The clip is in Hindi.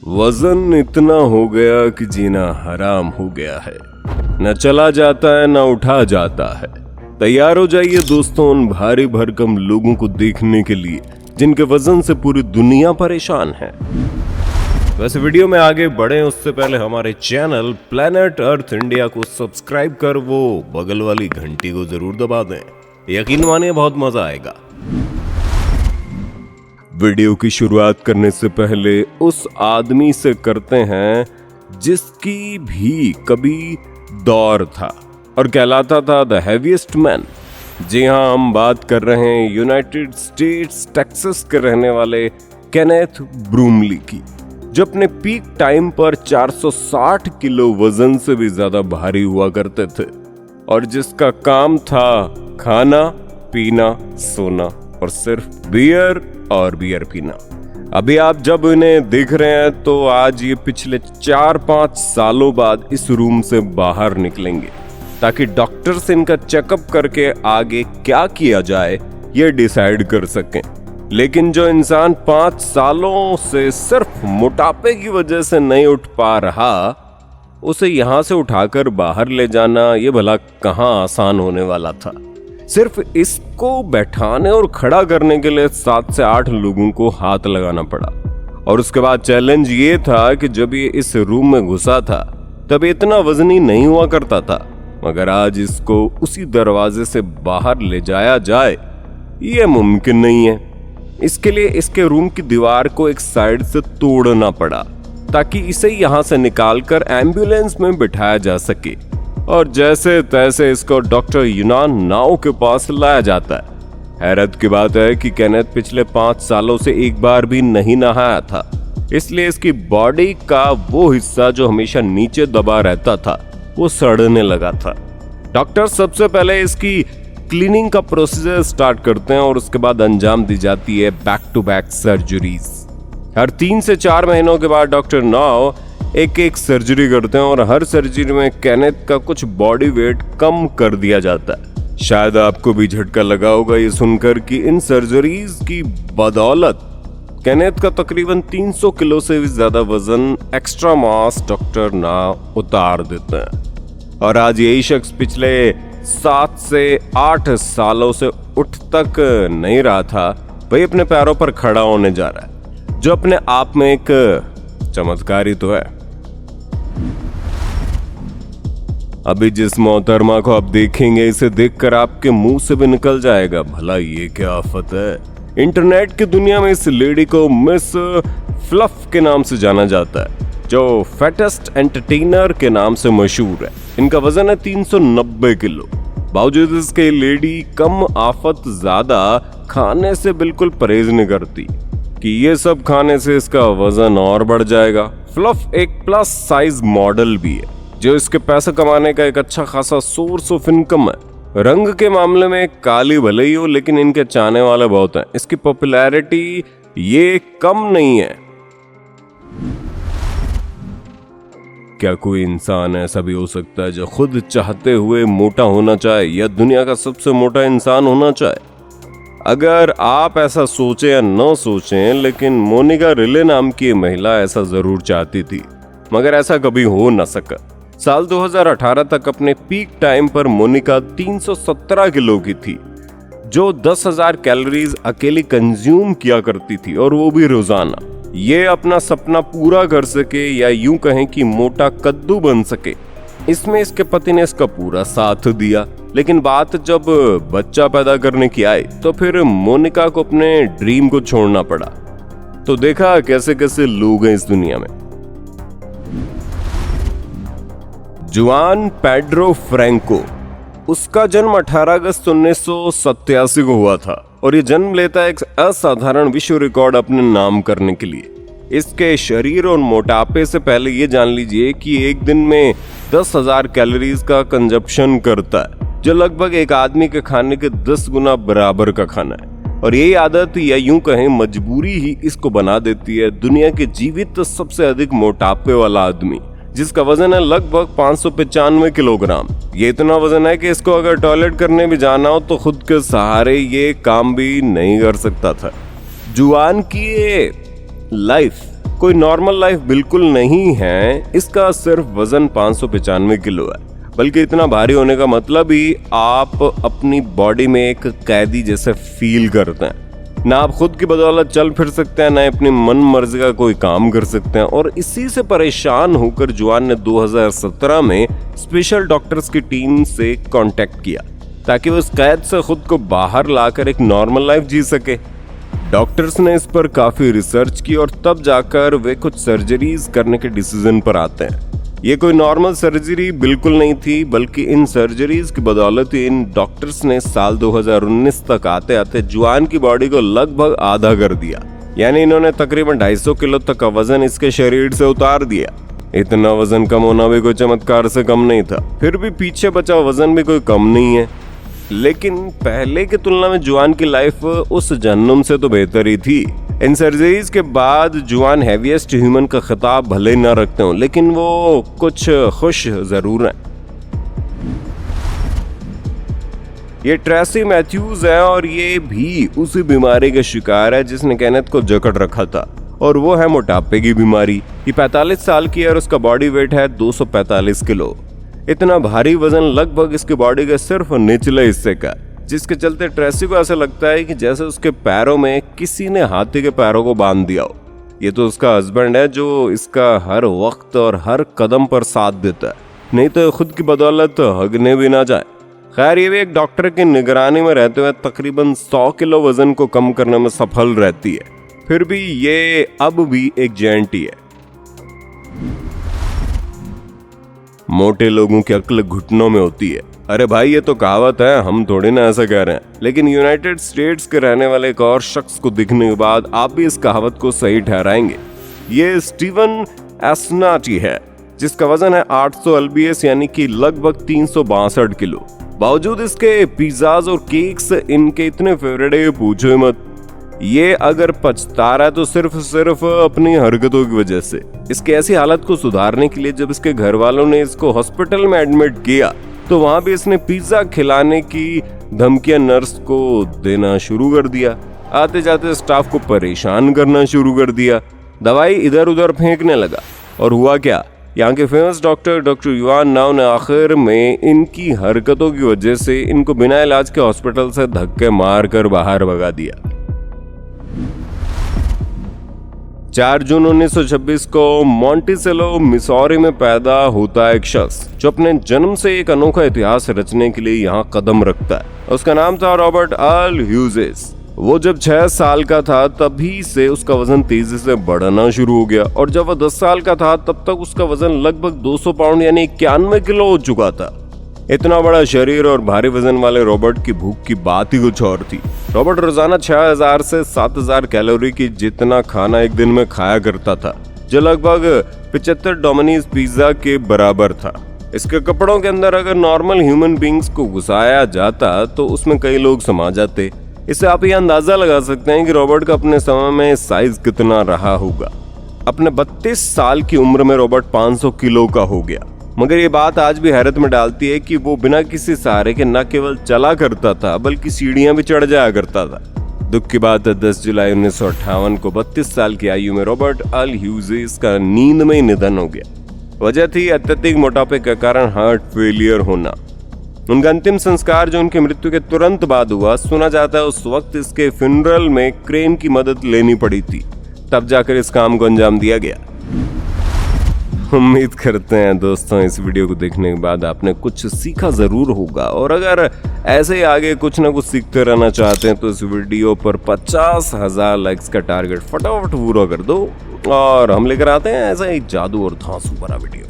वजन इतना हो गया कि जीना हराम हो गया है। न चला जाता है न उठा जाता है। तैयार हो जाइए दोस्तों उन भारी भरकम लोगों को देखने के लिए जिनके वजन से पूरी दुनिया परेशान है। वैसे वीडियो में आगे बढ़े उससे पहले हमारे चैनल प्लैनेट अर्थ इंडिया को सब्सक्राइब कर वो बगल वाली घंटी को जरूर दबा दें। यकीन मानिए बहुत मजा आएगा। वीडियो की शुरुआत करने से पहले उस आदमी से करते हैं जिसकी भी कभी दौर था और कहलाता था द हैवीएस्ट मैन। जी हाँ, हम बात कर रहे हैं यूनाइटेड स्टेट्स टेक्सास के रहने वाले केनेथ ब्रूमली की, जो अपने पीक टाइम पर 460 किलो वजन से भी ज्यादा भारी हुआ करते थे और जिसका काम था खाना पीना सोना और सिर्फ बियर पीना। अभी आप जब इन्हें देख रहे हैं तो आज ये पिछले 4-5 सालों बाद इस रूम से बाहर निकलेंगे ताकि डॉक्टर से इनका चेकअप करके आगे क्या किया जाए ये डिसाइड कर सकें। लेकिन जो इंसान 5 सालों से सिर्फ मोटापे की वजह से नहीं उठ पा रहा, उसे यहां से उठाकर बाहर ले जाना ये भला कहां आसान होने वाला था। सिर्फ इसको बैठाने और खड़ा करने के लिए 7 से 8 लोगों को हाथ लगाना पड़ा। और उसके बाद चैलेंज ये था कि जब ये इस रूम में घुसा था तब इतना वजनी नहीं हुआ करता था, मगर आज इसको उसी दरवाजे से बाहर ले जाया जाए ये मुमकिन नहीं है। इसके लिए इसके रूम की दीवार को एक साइड से तोड़ना पड़ा ताकि इसे यहां से निकालकर एम्बुलेंस में बिठाया जा सके और जैसे तैसे इसको डॉक्टर यूनान नाओ के पास लाया जाता है। हैरत की बात है कि केनेथ पिछले 5 सालों से एक बार भी नहीं नहाया था, इसलिए इसकी बॉडी का वो हिस्सा जो हमेशा नीचे दबा रहता था वो सड़ने लगा था। डॉक्टर सबसे पहले इसकी क्लीनिंग का प्रोसीजर स्टार्ट करते हैं और उसके बाद अंजाम दी जाती है बैक टू बैक सर्जरीज। हर 3 से 4 महीनों के बाद डॉक्टर नाओ एक सर्जरी करते हैं और हर सर्जरी में केनेथ का कुछ बॉडी वेट कम कर दिया जाता है। शायद आपको भी झटका लगा होगा ये सुनकर कि इन सर्जरीज की बदौलत केनेथ का तकरीबन 300 किलो से भी ज्यादा वजन एक्स्ट्रा मास डॉक्टर नाओ उतार देते हैं। और आज यही शख्स पिछले 7 से 8 सालों से उठ तक नहीं रहा था, वही अपने पैरों पर खड़ा होने जा रहा है, जो अपने आप में एक चमत्कार ही तो है। अभी जिस मोहतरमा को आप देखेंगे इसे देखकर आपके मुंह से भी निकल जाएगा भला ये क्या आफत है। इंटरनेट की दुनिया में इस लेडी को मिस फ्लफ के नाम से जाना जाता है, जो फैटेस्ट एंटरटेनर के नाम से मशहूर है। इनका वजन है 390 किलो। बावजूद इसके लेडी कम आफत ज्यादा खाने से बिल्कुल परहेज नहीं करती कि ये सब खाने से इसका वजन और बढ़ जाएगा। फ्लफ एक प्लस साइज मॉडल भी है जो इसके पैसे कमाने का एक अच्छा खासा सोर्स ऑफ इनकम है। रंग के मामले में काली भले ही हो लेकिन इनके चाहने वाले बहुत हैं। इसकी पॉपुलैरिटी ये कम नहीं है। क्या कोई इंसान ऐसा भी हो सकता है जो खुद चाहते हुए मोटा होना चाहे या दुनिया का सबसे मोटा इंसान होना चाहे? अगर आप ऐसा सोचें या न सोचें, लेकिन मोनिका रिले नाम की महिला ऐसा जरूर चाहती थी, मगर ऐसा कभी हो न सका। साल 2018 तक अपने पीक टाइम पर मोनिका 317 किलो की थी, जो 10,000 कैलोरीज अकेली कंज्यूम किया करती थी और वो भी रोजाना। ये अपना सपना पूरा कर सके या यूं कहें कि मोटा कद्दू बन सके, इसमें इसके पति ने इसका पूरा साथ दिया। लेकिन बात जब बच्चा पैदा करने की आई तो फिर मोनिका को अपने ड्रीम को छोड़ना पड़ा। तो देखा कैसे कैसे लोग हैं इस दुनिया में। जुआन पेड्रो फ्रैंको, उसका जन्म 18 अगस्त 1987 को हुआ था और ये जन्म लेता है एक असाधारण विश्व रिकॉर्ड अपने नाम करने के लिए। इसके शरीर और मोटापे से पहले ये जान लीजिए कि एक दिन में 10,000 कैलोरीज का कंजप्शन करता है, जो लगभग एक आदमी के खाने के 10 गुना बराबर का खाना है। और यही आदत या यूं कहें मजबूरी ही इसको बना देती है दुनिया के जीवित सबसे अधिक मोटापे वाला आदमी, जिसका वजन है लगभग 595 किलोग्राम। ये इतना वजन है कि इसको अगर टॉयलेट करने भी जाना हो तो खुद के सहारे ये काम भी नहीं कर सकता था। जुआन की ये लाइफ कोई नॉर्मल लाइफ बिल्कुल नहीं है। इसका सिर्फ वजन 595 किलो है, बल्कि इतना भारी होने का मतलब ही आप अपनी बॉडी में एक कैदी जैसे फील करते हैं। ना आप खुद की बदौलत चल फिर सकते हैं, ना अपनी मन मर्जी का कोई काम कर सकते हैं। और इसी से परेशान होकर जुआन ने 2017 में स्पेशल डॉक्टर्स की टीम से कांटेक्ट किया ताकि वो इस कैद से खुद को बाहर लाकर एक नॉर्मल लाइफ जी सके। डॉक्टर्स ने इस पर काफी रिसर्च की और तब जाकर वे कुछ सर्जरीज करने के डिसीजन पर आते हैं। ये कोई नॉर्मल सर्जरी बिल्कुल नहीं थी, बल्कि इन सर्जरीज की बदौलत इन डॉक्टर्स ने साल 2019 तक आते आते जुआन की बॉडी को लगभग आधा कर दिया। यानी इन्होंने तकरीबन 250 किलो तक का वजन इसके शरीर से उतार दिया। इतना वजन कम होना भी कोई चमत्कार से कम नहीं था, फिर भी पीछे बचा वजन भी कोई कम नहीं है। लेकिन पहले की तुलना में जुआन की लाइफ उस जहन्नुम से तो बेहतर ही थी। इन सर्जरीज के बाद जुआन हैवीएस्ट ह्यूमन का खिताब भले न रखते हो, लेकिन वो कुछ खुश जरूर हैं। ये ट्रेसी मैथ्यूज है और ये भी उसी बीमारी का शिकार है जिसने केनेथ को जकड़ रखा था, और वो है मोटापे की बीमारी। ये 45 साल की है और उसका बॉडी वेट है 245 किलो। इतना भारी वजन लगभग इसकी बॉडी के सिर्फ निचले हिस्से का, जिसके चलते ट्रेसी को ऐसा लगता है कि जैसे उसके पैरों में किसी ने हाथी के पैरों को बांध दिया हो। ये तो उसका हस्बैंड है जो इसका हर वक्त और हर कदम पर साथ देता है, नहीं तो खुद की बदौलत हगने भी ना जाए। खैर, ये भी एक डॉक्टर की निगरानी में रहते हुए तकरीबन 100 किलो वजन को कम करने में सफल रहती है। फिर भी ये अब भी एक जेंट ही है। मोटे लोगों की अक्ल घुटनों में होती है। अरे भाई, ये तो कहावत है, हम थोड़ी ना ऐसा कह रहे हैं। लेकिन यूनाइटेड स्टेट्स के रहने वाले एक और शख्स को दिखने के बाद आप भी इस कहावत को सही ठहराएंगे। ये स्टीवन एस्नाटी है, जिसका वजन है 800 lbs यानी कि लगभग 362 किलो। बावजूद इसके पिज्जाज और केक्स इनके इतने फेवरेट है, पूछो मत। ये अगर पछता रहा है तो सिर्फ अपनी हरकतों की वजह से। इसकी ऐसी हालत को सुधारने के लिए जब इसके घर वालों ने इसको हॉस्पिटल में एडमिट किया तो वहां भी इसने पिज्जा खिलाने की धमकियां नर्स को देना शुरू कर दिया। आते जाते स्टाफ को परेशान करना शुरू कर दिया, दवाई इधर उधर फेंकने लगा। और हुआ क्या, यहाँ के फेमस डॉक्टर युआन नाव ने आखिर में इनकी हरकतों की वजह से इनको बिना इलाज के हॉस्पिटल से धक्के मार कर बाहर भगा दिया। 4 जून 1926 को मॉन्टिसेलो मिसौरी में पैदा होता है एक शख्स जो अपने जन्म से एक अनोखा इतिहास रचने के लिए यहाँ कदम रखता है। उसका नाम था रॉबर्ट अर्ल ह्यूजेस। वो जब 6 साल का था तभी से उसका वजन तेजी से बढ़ना शुरू हो गया, और जब वो 10 साल का था तब तक उसका वजन लगभग 200 पाउंड यानी 91 किलो हो चुका था। इतना बड़ा शरीर और भारी वजन वाले रॉबर्ट की भूख की बात ही कुछ और थी। रॉबर्ट रोजाना 6000 से 7000 कैलोरी की जितना खाना एक दिन में खाया करता था, जो लगभग 75 डोमिनोज पिज्जा के बराबर था। इसके कपड़ों के अंदर अगर नॉर्मल ह्यूमन बींग्स को घुसाया जाता तो उसमें कई लोग समा जाते। इससे आप ये अंदाजा लगा सकते हैं कि रॉबर्ट का अपने समय में साइज कितना रहा होगा। अपने 32 साल की उम्र में रॉबर्ट 500 किलो का हो गया। मगर ये बात आज भी हैरत में डालती है कि वो बिना किसी सहारे के न केवल चला करता था बल्कि सीढ़ियां भी चढ़ जाया करता था। दुख की बात है, 10 जुलाई 1958 को 32 साल की आयु में रॉबर्ट अर्ल ह्यूजेस का नींद में ही निधन हो गया। वजह थी अत्यधिक मोटापे के कारण हार्ट फेलियर होना। उनका अंतिम संस्कार जो उनकी मृत्यु के तुरंत बाद हुआ, सुना जाता है उस वक्त इसके फ्यूनरल में क्रेन की मदद लेनी पड़ी थी, तब जाकर इस काम को अंजाम दिया गया। उम्मीद करते हैं दोस्तों इस वीडियो को देखने के बाद आपने कुछ सीखा जरूर होगा, और अगर ऐसे ही आगे कुछ ना कुछ सीखते रहना चाहते हैं तो इस वीडियो पर 50,000 लाइक्स का टारगेट फटाफट पूरा कर दो, और हम लेकर आते हैं ऐसा ही जादू और धांसू भरा वीडियो।